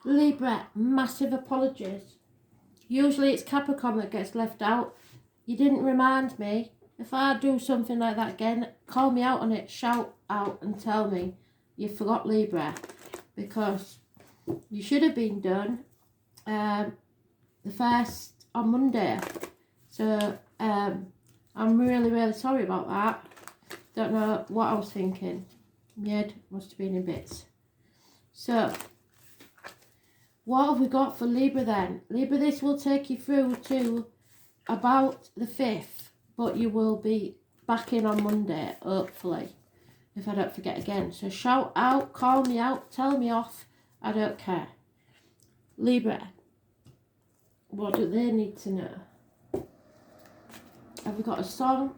Libra, massive apologies. Usually it's Capricorn that gets left out. You didn't remind me. If I do something like that again, call me out on it, shout out and tell me you forgot Libra. Because you should have been done the first on Monday. So I'm really, really sorry about that. Don't know what I was thinking. My head must have been in bits. So, what have we got for Libra then? Libra, this will take you through to about the 5th, but you will be back in on Monday, hopefully, if I don't forget again. So shout out, call me out, tell me off, I don't care. Libra, what do they need to know? Have we got a song?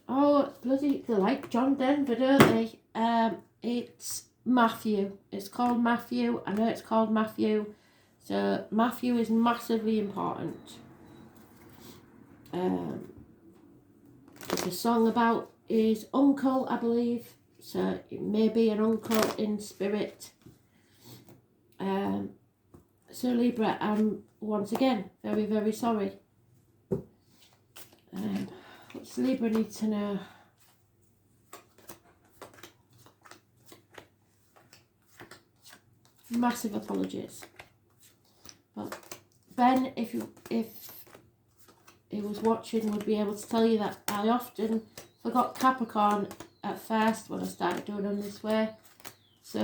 Oh, bloody, they like John Denver, don't they? It's Matthew. It's called Matthew. I know it's called Matthew. So Matthew is massively important. It's a song about his uncle, I believe. So it may be an uncle in spirit. So Libra, I'm once again very, very sorry. What's Libra need to know? Massive apologies. But Ben, if he was watching, would be able to tell you that I often forgot Capricorn at first when I started doing them this way. So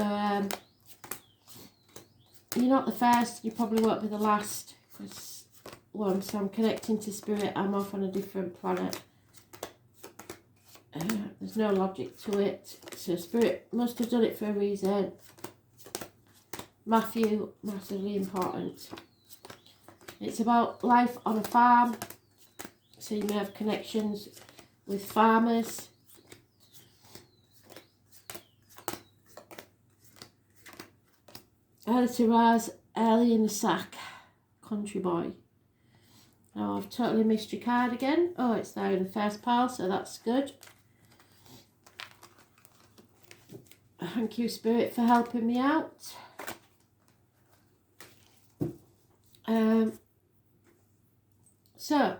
you're not the first, you probably won't be the last, because once I'm connecting to spirit, I'm off on a different planet. There's no logic to it, so spirit must have done it for a reason. Matthew, massively important. It's about life on a farm, so you may have connections with farmers. Early to rise, early in the sack, country boy. Now I've totally missed your card again. Oh, it's there in the first pile, so that's good. Thank you, Spirit, for helping me out. So,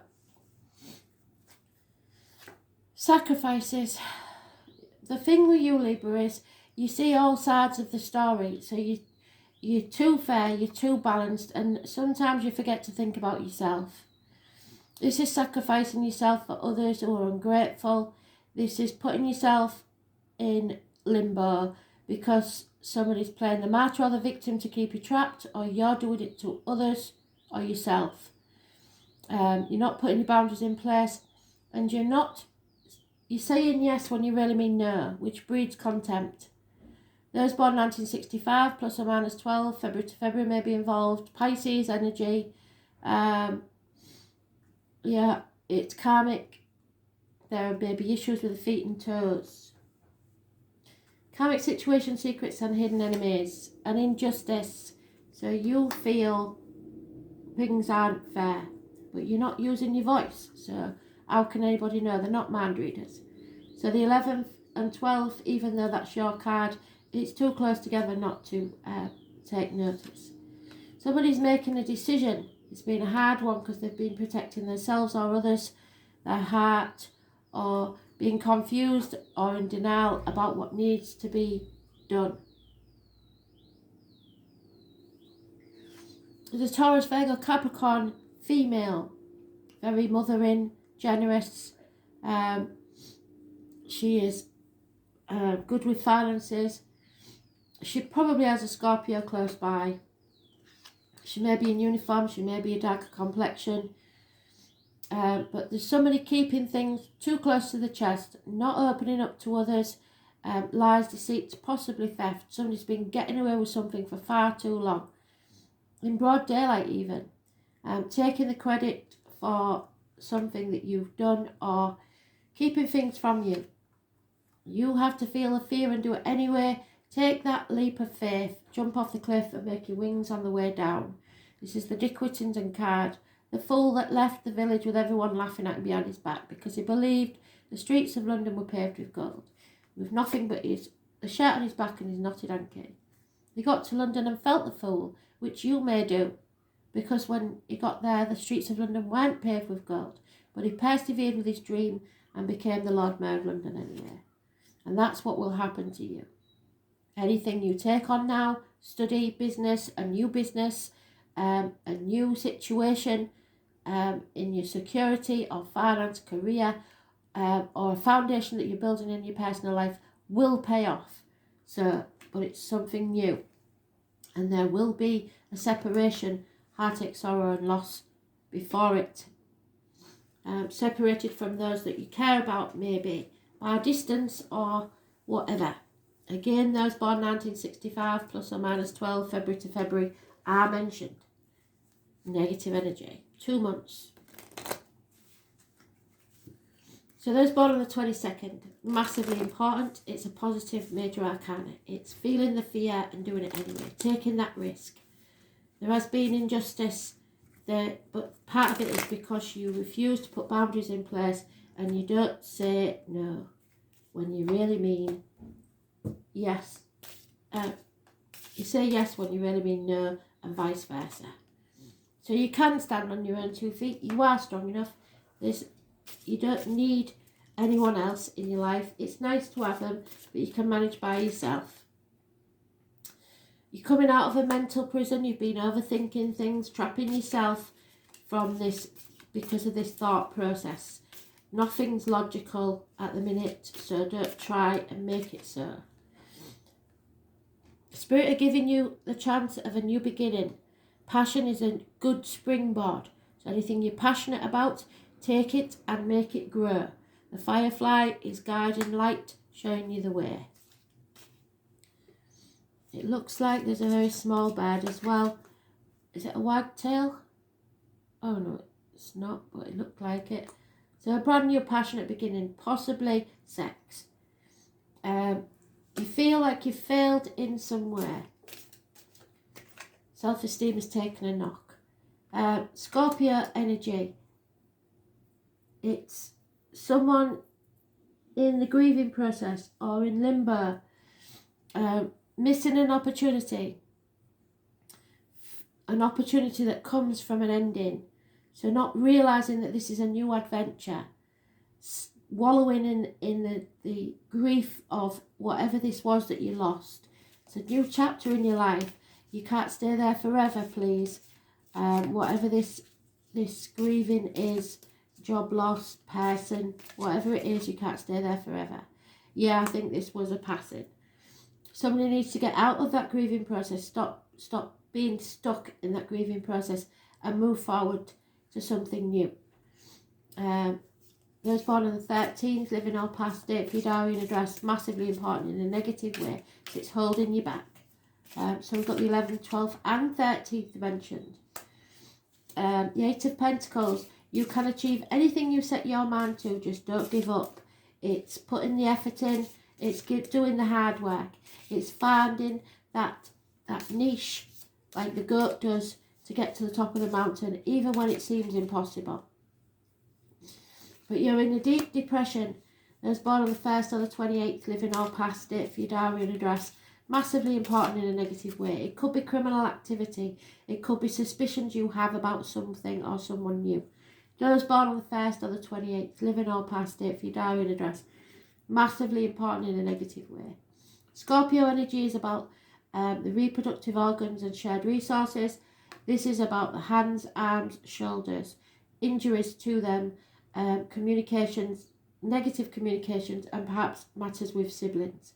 sacrifices. The thing with you, Libra, is you see all sides of the story. So you're too fair, you're too balanced, and sometimes you forget to think about yourself. This is sacrificing yourself for others who are ungrateful. This is putting yourself in limbo because somebody's playing the martyr or the victim to keep you trapped, or you're doing it to others or yourself. You're not putting your boundaries in place, and you're saying yes when you really mean no, which breeds contempt. Those born 1965, plus or minus 12, February to February may be involved. Pisces energy. Yeah, it's karmic. There may be issues with the feet and toes. Karmic situation, secrets and hidden enemies. And injustice. So you feel things aren't fair, but you're not using your voice. So how can anybody know? They're not mind readers. So the 11th and 12th, even though that's your card, it's too close together not to take notice. Somebody's making a decision. It's been a hard one because they've been protecting themselves or others, their heart, or being confused or in denial about what needs to be done. There's a Taurus, Virgo, Capricorn, female, very mothering, generous. She is good with finances. She probably has a Scorpio close by. She may be in uniform, she may be a darker complexion. But there's somebody keeping things too close to the chest, not opening up to others, lies, deceit, possibly theft. Somebody's been getting away with something for far too long. In broad daylight even. Taking the credit for something that you've done or keeping things from you. You have to feel the fear and do it anyway. Take that leap of faith, jump off the cliff and make your wings on the way down. This is the Dick Whittington card. The fool that left the village with everyone laughing at him behind his back because he believed the streets of London were paved with gold, with nothing but the shirt on his back and his knotted hanky. He got to London and felt the fool, which you may do, because when he got there, the streets of London weren't paved with gold, but he persevered with his dream and became the Lord Mayor of London anyway. And that's what will happen to you. Anything you take on now, study, business, a new situation in your security or finance, career, or a foundation that you're building in your personal life will pay off. So, but it's something new. And there will be a separation, heartache, sorrow and loss before it. Separated from those that you care about, maybe by distance or whatever. Again, those born 1965 plus or minus 12 February to February are mentioned. Negative energy. 2 months. So those born on the 22nd, massively important. It's a positive major arcana. It's feeling the fear and doing it anyway. Taking that risk. There has been injustice there, but part of it is because you refuse to put boundaries in place and you don't say no when you really mean yes. You say yes when you really mean no, and vice versa. So you can stand on your own 2 feet. You are strong enough. You don't need anyone else in your life. It's nice to have them, but you can manage by yourself. You're coming out of a mental prison. You've been overthinking things, trapping yourself from this because of this thought process. Nothing's logical at the minute, so don't try and make it so. Spirit are giving you the chance of a new beginning. Passion is a good springboard. So anything you're passionate about, take it and make it grow. The firefly is guiding light, showing you the way. It looks like there's a very small bird as well. Is it a wagtail? Oh no, it's not, but it looked like it. So a brand new passionate beginning, possibly sex. You feel like you've failed in somewhere. Self-esteem has taken a knock. Scorpio energy. It's someone in the grieving process or in limbo, missing an opportunity that comes from an ending. So not realising that this is a new adventure, wallowing in the grief of whatever this was that you lost. It's a new chapter in your life. You can't stay there forever, please. Whatever this grieving is, job loss, person, whatever it is, you can't stay there forever. Yeah, I think this was a passing. Somebody needs to get out of that grieving process, stop being stuck in that grieving process and move forward to something new. Those born on the 13th, living all past date for your diary and address, massively important in a negative way, so it's holding you back. So we've got the 11th, 12th and 13th mentioned. The 8 of Pentacles, you can achieve anything you set your mind to, just don't give up. It's putting the effort in, it's doing the hard work, it's finding that niche like the goat does to get to the top of the mountain, even when it seems impossible. But you're in a deep depression. Those born on the 1st or the 28th, living all past it for your diary and address, massively important in a negative way. It could be criminal activity. It could be suspicions you have about something or someone new. Those born on the 1st or the 28th, living all past it for your diary and address, massively important in a negative way. Scorpio energy is about the reproductive organs and shared resources. This is about the hands, arms, shoulders, injuries to them, communications, negative communications, and perhaps matters with siblings.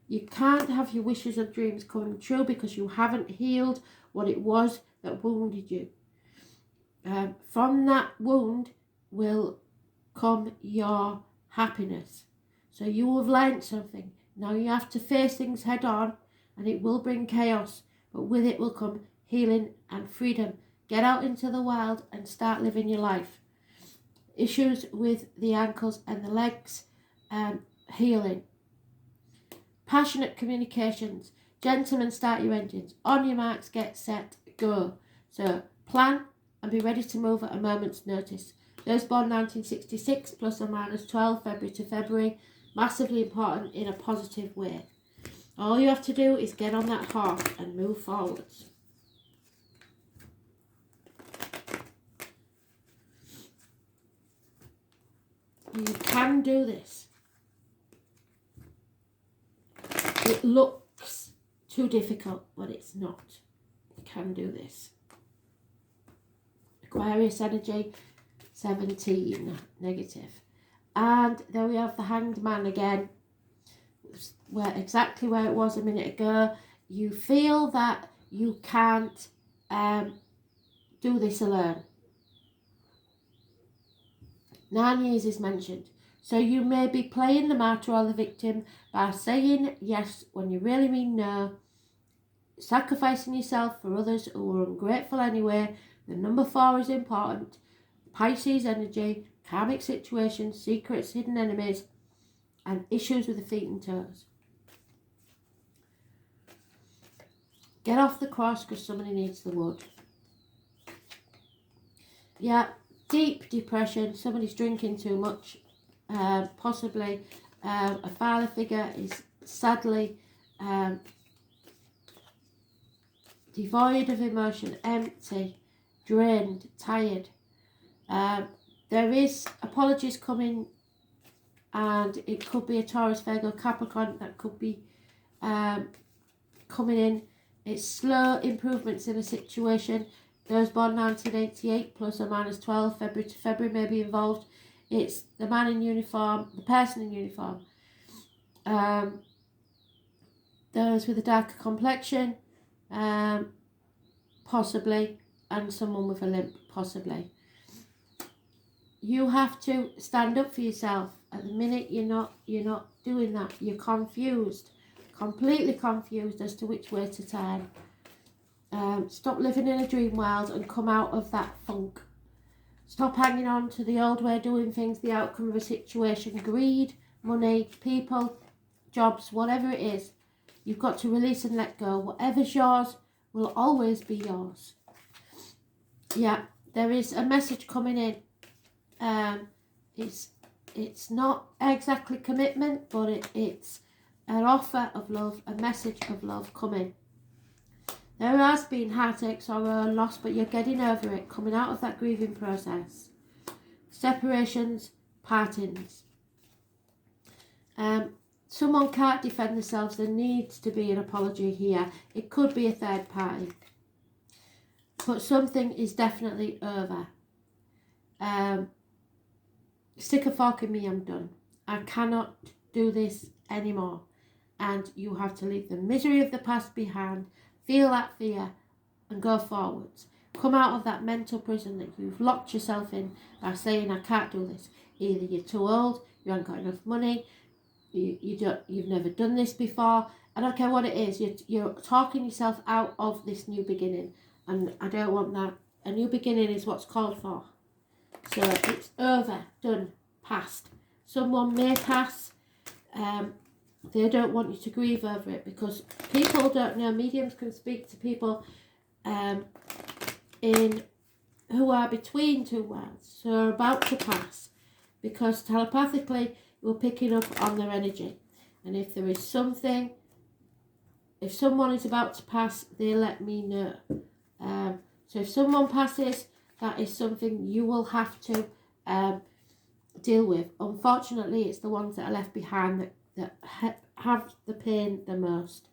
You can't have your wishes and dreams coming true because you haven't healed what it was that wounded you. From that wound will come your happiness. So you will have learned something. Now you have to face things head on, and it will bring chaos, but with it will come healing and freedom. Get out into the world and start living your life. Issues with the ankles and the legs, healing. Passionate communications. Gentlemen, start your engines. On your marks, get set, go. So plan and be ready to move at a moment's notice. Those born 1966 plus or minus 12 February to February, massively important in a positive way. All you have to do is get on that horse and move forwards. You can do this. It looks too difficult, but it's not. You can do this. Aquarius energy, 17, negative. And there we have the Hanged Man again. Exactly where it was a minute ago. You feel that you can't do this alone. 9 years is mentioned. So you may be playing the martyr or the victim by saying yes when you really mean no, sacrificing yourself for others who are ungrateful anyway. The number 4 is important. Pisces energy, karmic situations, secrets, hidden enemies, and issues with the feet and toes. Get off the cross because somebody needs the wood. Yeah, deep depression, somebody's drinking too much. Possibly a father figure is sadly devoid of emotion, empty, drained, tired. There is apologies coming, and it could be a Taurus, Virgo, Capricorn that could be coming in. It's slow improvements in a situation. Those born 1988 plus or minus 12 February to February may be involved. It's the man in uniform, the person in uniform. Those with a darker complexion, possibly, and someone with a limp, possibly. You have to stand up for yourself. At the minute you're not doing that. You're confused, completely confused as to which way to turn. Stop living in a dream world and come out of that funk. Stop hanging on to the old way of doing things, the outcome of a situation, greed, money, people, jobs, whatever it is. You've got to release and let go. Whatever's yours will always be yours. Yeah, there is a message coming in. It's not exactly commitment, but it's an offer of love, a message of love coming. There has been heartache, sorrow and loss, but you're getting over it, coming out of that grieving process. Separations, partings. Someone can't defend themselves. There needs to be an apology here. It could be a third party. But something is definitely over. Stick a fork in me, I'm done. I cannot do this anymore. And you have to leave the misery of the past behind. Feel that fear and go forwards. Come out of that mental prison that you've locked yourself in by saying, I can't do this. Either you're too old, you haven't got enough money, you've never done this before. I don't care what it is. You're talking yourself out of this new beginning. And I don't want that. A new beginning is what's called for. So it's over, done, past. Someone may pass. They don't want you to grieve over it because people don't know. Mediums can speak to people who are between two worlds, so are about to pass, because telepathically you're picking up on their energy. And if there is something, if someone is about to pass, they let me know. So if someone passes, that is something you will have to deal with. Unfortunately, it's the ones that are left behind that have the pain the most.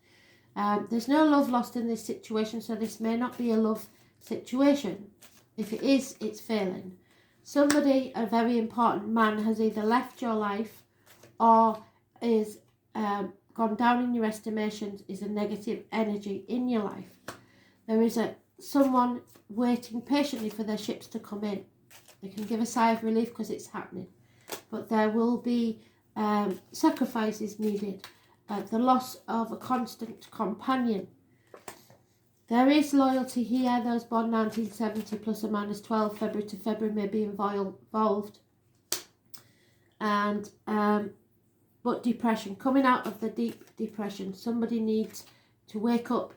There's no love lost in this situation, so this may not be a love situation. If it is, it's failing. Somebody, a very important man, has either left your life or is gone down in your estimations, is a negative energy in your life. There is someone waiting patiently for their ships to come in. They can give a sigh of relief because it's happening. But there will be sacrifices needed. The loss of a constant companion. There is loyalty here. Those born 1970 plus or minus 12 February to February may be involved. And but depression, coming out of the deep depression, somebody needs to wake up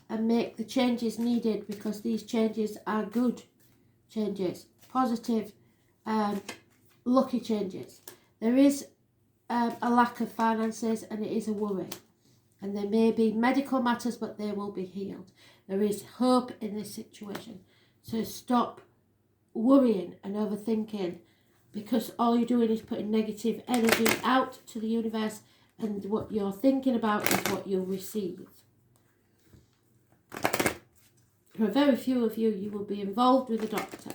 and make the changes needed, because these changes are good changes, positive, lucky changes. There is a lack of finances and it is a worry. And there may be medical matters, but they will be healed. There is hope in this situation. So stop worrying and overthinking, because all you're doing is putting negative energy out to the universe, and what you're thinking about is what you'll receive. For very few of you, you will be involved with a doctor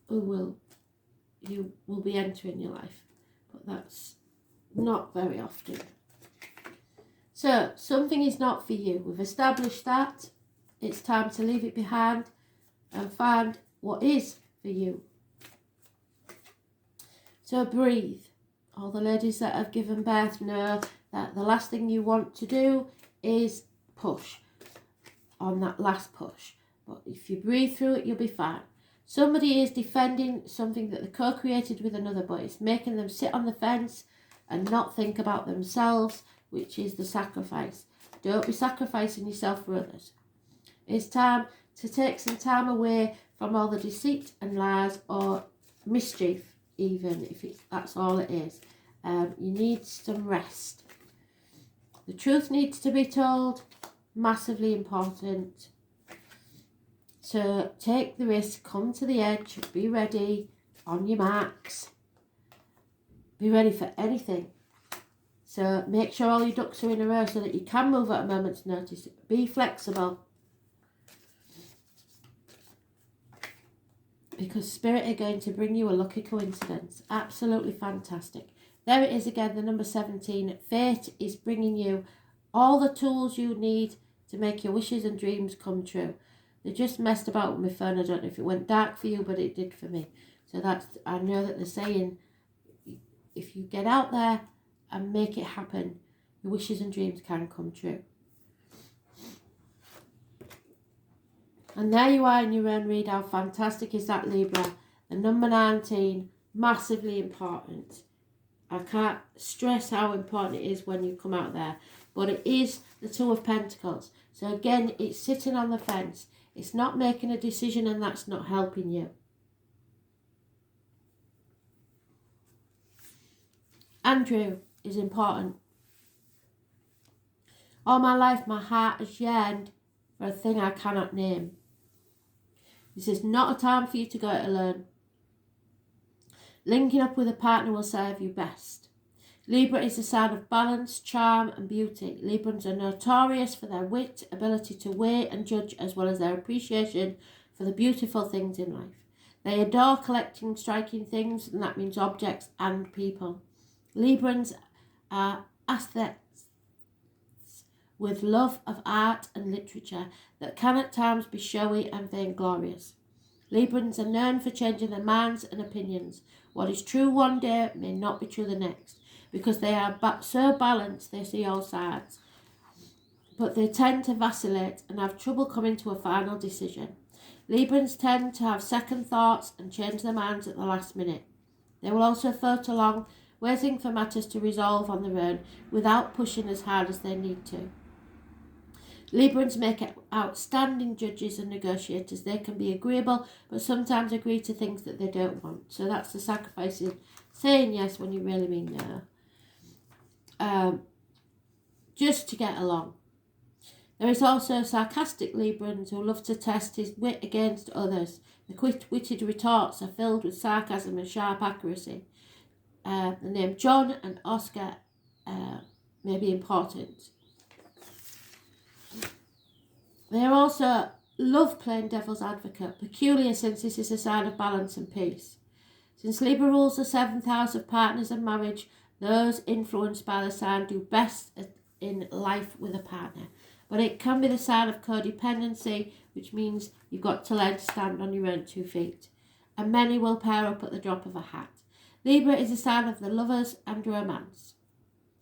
who will be entering your life, but that's not very often. So something is not for you. We've established that. It's time to leave it behind and find what is for you. So breathe. All the ladies that have given birth know that the last thing you want to do is push on that last push. But if you breathe through it, you'll be fine. Somebody is defending something that they co-created with another, but it's making them sit on the fence and not think about themselves, which is the sacrifice. Don't be sacrificing yourself for others. It's time to take some time away from all the deceit and lies, or mischief, even if that's all it is. You need some rest. The truth needs to be told. Massively important. So take the risk, come to the edge, be ready, on your marks. Be ready for anything. So make sure all your ducks are in a row so that you can move at a moment's notice. Be flexible. Because Spirit are going to bring you a lucky coincidence. Absolutely fantastic. There it is again, the number 17. Fate is bringing you all the tools you need to make your wishes and dreams come true. They just messed about with my phone. I don't know if it went dark for you, but it did for me. So I know that they're saying, if you get out there and make it happen, your wishes and dreams can come true. And there you are in your own read. How fantastic is that, Libra? The number 19, massively important. I can't stress how important it is when you come out there. But it is the Two of Pentacles. So again, it's sitting on the fence. It's not making a decision, and that's not helping you. Andrew is important. All my life, my heart has yearned for a thing I cannot name. This is not a time for you to go it alone. Linking up with a partner will serve you best. Libra is a sign of balance, charm and beauty. Librans are notorious for their wit, ability to weigh and judge, as well as their appreciation for the beautiful things in life. They adore collecting striking things, and that means objects and people. Librans are aesthetics with love of art and literature that can at times be showy and vainglorious. Librans are known for changing their minds and opinions. What is true one day may not be true the next. Because they are so balanced, they see all sides. But they tend to vacillate and have trouble coming to a final decision. Librans tend to have second thoughts and change their minds at the last minute. They will also float along, waiting for matters to resolve on their own without pushing as hard as they need to. Librans make outstanding judges and negotiators. They can be agreeable, but sometimes agree to things that they don't want. So that's the sacrificing, saying yes when you really mean no. Just to get along. There is also sarcastic Librans who love to test his wit against others. The quick-witted retorts are filled with sarcasm and sharp accuracy. The name John and Oscar may be important. They also love playing devil's advocate, peculiar since this is a sign of balance and peace. Since Libra rules the 7th house of partners and marriage, those influenced by the sign do best in life with a partner. But it can be the sign of codependency, which means you've got to learn to stand on your own 2 feet. And many will pair up at the drop of a hat. Libra is a sign of the lovers and romance.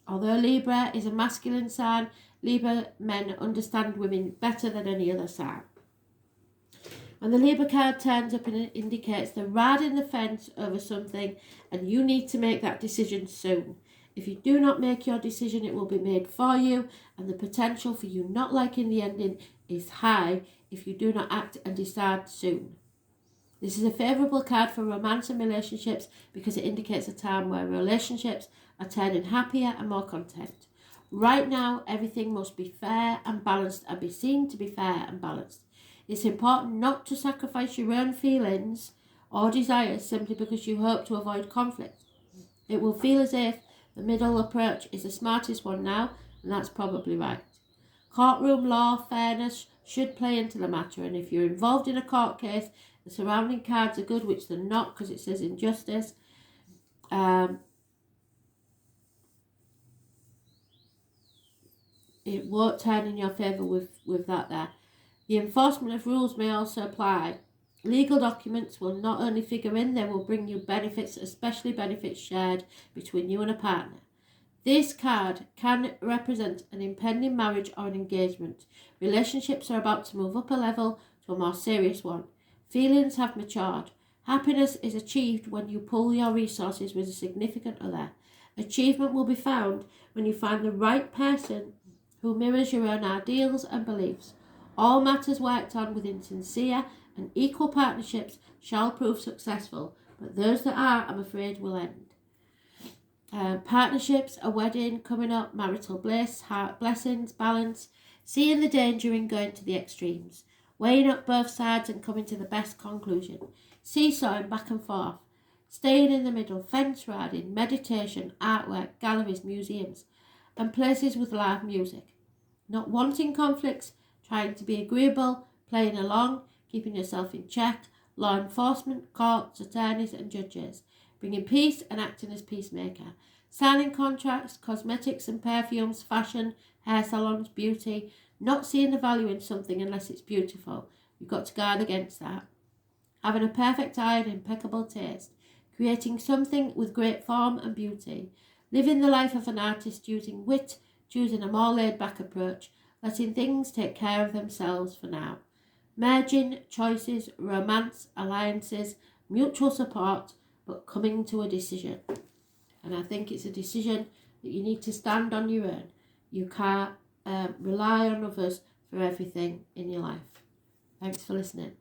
Although Libra is a masculine sign, Libra men understand women better than any other sign. When the Libra card turns up, and it indicates they're riding the fence over something, and you need to make that decision soon. If you do not make your decision, it will be made for you, and the potential for you not liking the ending is high if you do not act and decide soon. This is a favourable card for romance and relationships because it indicates a time where relationships are turning happier and more content. Right now, everything must be fair and balanced and be seen to be fair and balanced. It's important not to sacrifice your own feelings or desires simply because you hope to avoid conflict. It will feel as if the middle approach is the smartest one now, and that's probably right. Courtroom law, fairness should play into the matter, and if you're involved in a court case, the surrounding cards are good, which they're not because it says injustice. It won't turn in your favour with that there. The enforcement of rules may also apply. Legal documents will not only figure in, they will bring you benefits, especially benefits shared between you and a partner. This card can represent an impending marriage or an engagement. Relationships are about to move up a level to a more serious one. Feelings have matured. Happiness is achieved when you pool your resources with a significant other. Achievement will be found when you find the right person who mirrors your own ideals and beliefs. All matters worked on within sincere and equal partnerships shall prove successful, but those that are, I'm afraid, will end. Partnerships, a wedding coming up, marital bliss, heart blessings, balance, seeing the danger in going to the extremes, weighing up both sides and coming to the best conclusion, seesawing back and forth, staying in the middle, fence riding, meditation, artwork, galleries, museums, and places with live music. Not wanting conflicts, trying to be agreeable, playing along, keeping yourself in check, law enforcement, courts, attorneys and judges, bringing peace and acting as peacemaker, signing contracts, cosmetics and perfumes, fashion, hair salons, beauty, not seeing the value in something unless it's beautiful. You've got to guard against that. Having a perfect eye and impeccable taste, creating something with great form and beauty, living the life of an artist using wit, choosing a more laid-back approach, letting things take care of themselves for now. Merging, choices, romance, alliances, mutual support, but coming to a decision. And I think it's a decision that you need to stand on your own. You can't rely on others for everything in your life. Thanks for listening.